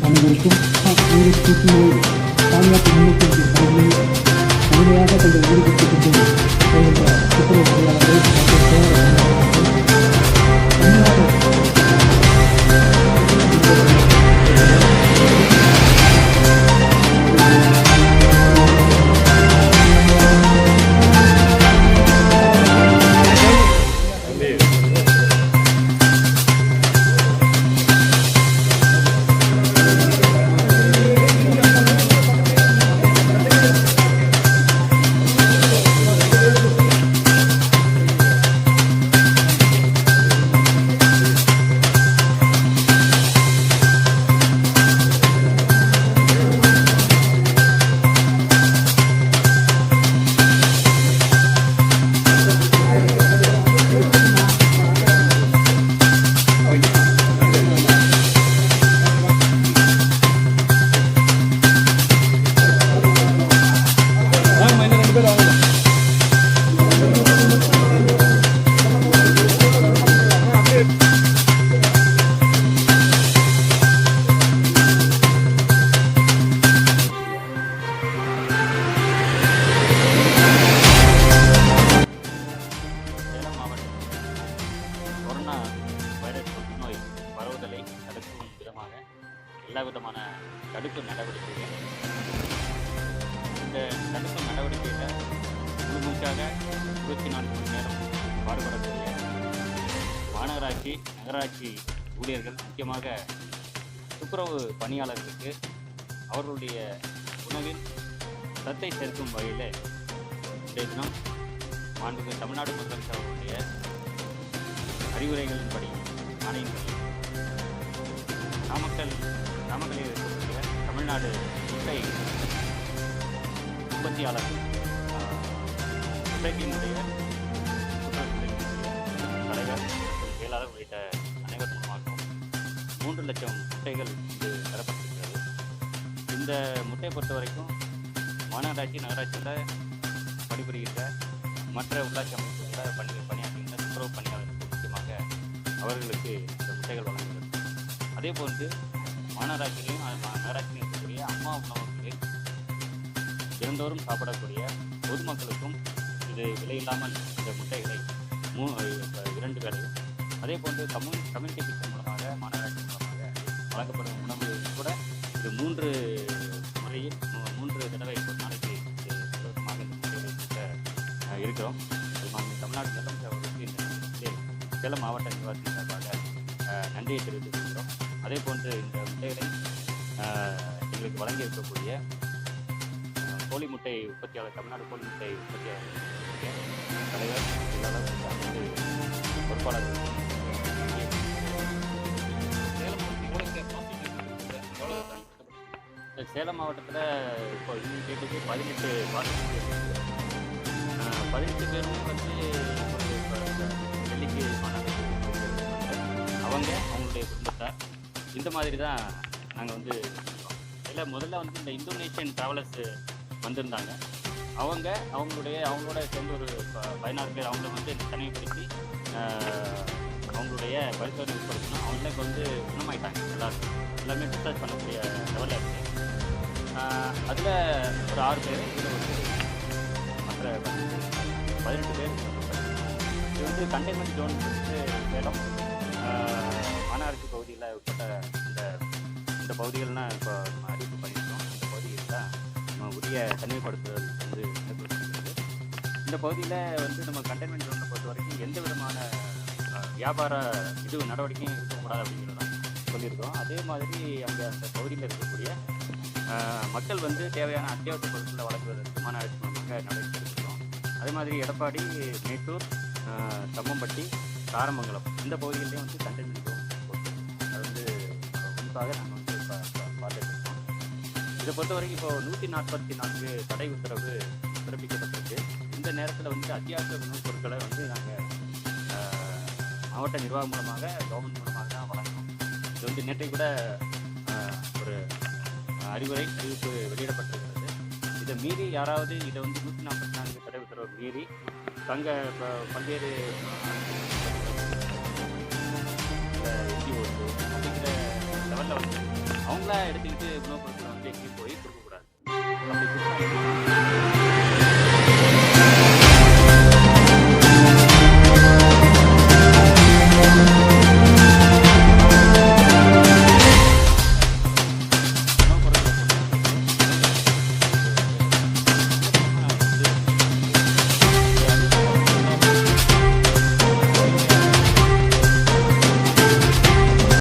அனைவருக்கும் ஊரின் தூக்கியோடு பாதுகாப்பு முன்னெச்சரிக்கை பணிகளில் முழுமையாக தங்கள் ஈடுபட்டுக் கொண்டு வருகின்ற துப்புரவு பணியாளர்கள் மற்றும் எல்லா விதமான தடுப்பு நடவடிக்கைகள் இந்த தடுப்பு நடவடிக்கையில் முழுமைக்காக 24 மணி நேரம் பாடுபடக்கூடிய மாநகராட்சி நகராட்சி ஊழியர்கள், முக்கியமாக துப்புரவு பணியாளர்களுக்கு அவர்களுடைய உணவில் சத்தை சேர்க்கும் வகையில் இன்றைய தினம் மாண்புமிகு தமிழ்நாடு முதலமைச்சர் அவர்களுடைய அறிவுரைகளின்படி ஆணையின்படி நாமக்கல்லில் இருக்கக்கூடிய தமிழ்நாடு முட்டை உற்பத்தியாளர்கள் சொசைட்டியினுடைய தலைவர் மற்றும் செயலாளர் உள்ளிட்ட அனைவர் மூலமாகவும் 3 லட்சம் முட்டைகள் இங்கு தரப்பட்டிருக்கிறது. இந்த முட்டையை பொறுத்த வரைக்கும் மாநகராட்சி நகராட்சியில் பணிபுரிகின்ற மற்ற உள்ளாட்சி அமைப்புகளில் பணியாற்றுகின்ற துப்புரவு பணியாளர்களுக்கு முக்கியமாக அவர்களுக்கு இந்த முட்டைகள் வழங்குகிறது. அதே போன்று மாநகராட்சியிலையும் நகராட்சியிலும் இருக்கக்கூடிய அம்மா உணவகங்களில் தினந்தோறும் சாப்பிடக்கூடிய பொதுமக்களுக்கும் இது விலையில்லாமல் இந்த முட்டைகளை 2 வேளையும், அதே போன்று கம்யூனிட்டி கிச்சன் மூலமாக மாநகராட்சி மூலமாக வழங்கப்படும் உணவு கூட இது 3 முறையில் 3 தடவை ஒரு நாளைக்கு இலவசமாக இந்த முட்டைகளை கொடுக்க இருக்கிறோம். தமிழ்நாடு முதலமைச்சர் அவர்களுக்கு இந்த சேலம் மாவட்ட நிர்வாகத்தின் சார்பாக நன்றியை தெரிவித்துக் கொள்கிறோம். அதே போன்று இந்த முட்டைகளை எங்களுக்கு வழங்கி இருக்கக்கூடிய கோழி முட்டை உற்பத்தியாளர், தமிழ்நாடு கோழி முட்டை உற்பத்தியாளர் தலைவர், செயலாளர், அனைத்து பொறுப்பாளர்கள் சேலம் மாவட்டத்தில் இப்போ கேட்டுக்கு 18 18 பேரும் டெல்லிக்கு அவங்களுடைய குடும்பத்தார் இந்த மாதிரி தான் நாங்கள் இல்லை முதல்ல இந்த இந்தோனேஷியன் ட்ராவலர்ஸ் வந்திருந்தாங்க. அவங்களோட சேர்ந்து ஒரு 16 பேர் அவங்கள தனிமைப்படுத்தி அவங்களுடைய பரிசோதனை உட்படுத்தணும். அவங்கள இப்போ குணமாயிட்டாங்க. எல்லாருமே டிஸ்சார்ஜ் பண்ணக்கூடிய லெவலில் இருக்குது. அதில் ஒரு 6 பேர், இதில் மற்ற 18 பேர். இது கண்டெய்ன்மெண்ட் ஜோன் சேலம் மாநகராட்சி பகுதியில் உட்பட்ட இந்த பகுதிகள்னால் இப்போ நம்ம அறிவிப்பு பண்ணியிருக்கோம். இந்த பகுதியில் தான் நம்ம உரிய தனிமைப்படுத்துதல் மேற்கொள்ளப்படுகிறது. இந்த பகுதியில் நம்ம கண்டெய்ன்மெண்ட் ஜோனை பொறுத்த வரைக்கும் எந்த விதமான வியாபார நடவடிக்கையும் இருக்கக்கூடாது அப்படிங்கிறதான் சொல்லியிருக்கோம். அதே மாதிரி அங்கே அந்த பகுதியில் இருக்கக்கூடிய மக்கள் தேவையான அத்தியாவசிய பொருட்களை வழங்குவதற்கு மாநகராட்சி மூலமாக நடவடிக்கை எடுத்துக்கிறோம். அதே மாதிரி எடப்பாடி, மேட்டூர், தம்மம்பட்டி, காரமங்கலம் இந்த பகுதிகளையும் கண்டெய்ன்மெண்ட் ஜோன் போட்டு அது குறிப்பாக நாங்கள் பார்த்துட்டு இருக்கோம். இதை பொறுத்த வரைக்கும் இப்போ 144 தடை உத்தரவு பிறப்பிக்கப்பட்டிருக்கு. இந்த நேரத்தில் அத்தியாவசிய உணவுப் பொருட்களை நாங்கள் மாவட்ட நிர்வாகம் மூலமாக கவர்மெண்ட் மூலமாக தான் வழங்கணும். இது நேற்றை கூட ஒரு அறிவிப்பு வெளியிடப்பட்டிருக்கிறது. இதை மீறி யாராவது இதை 144 தடை உத்தரவு மீறி பல்வேறு என்ஜிஓஸ் அப்படிங்கிற லெவலில் அவங்கள எடுத்துக்கிட்டு உணவுப் பொருட்களை வந்து எங்கேயும் போய் கொடுக்க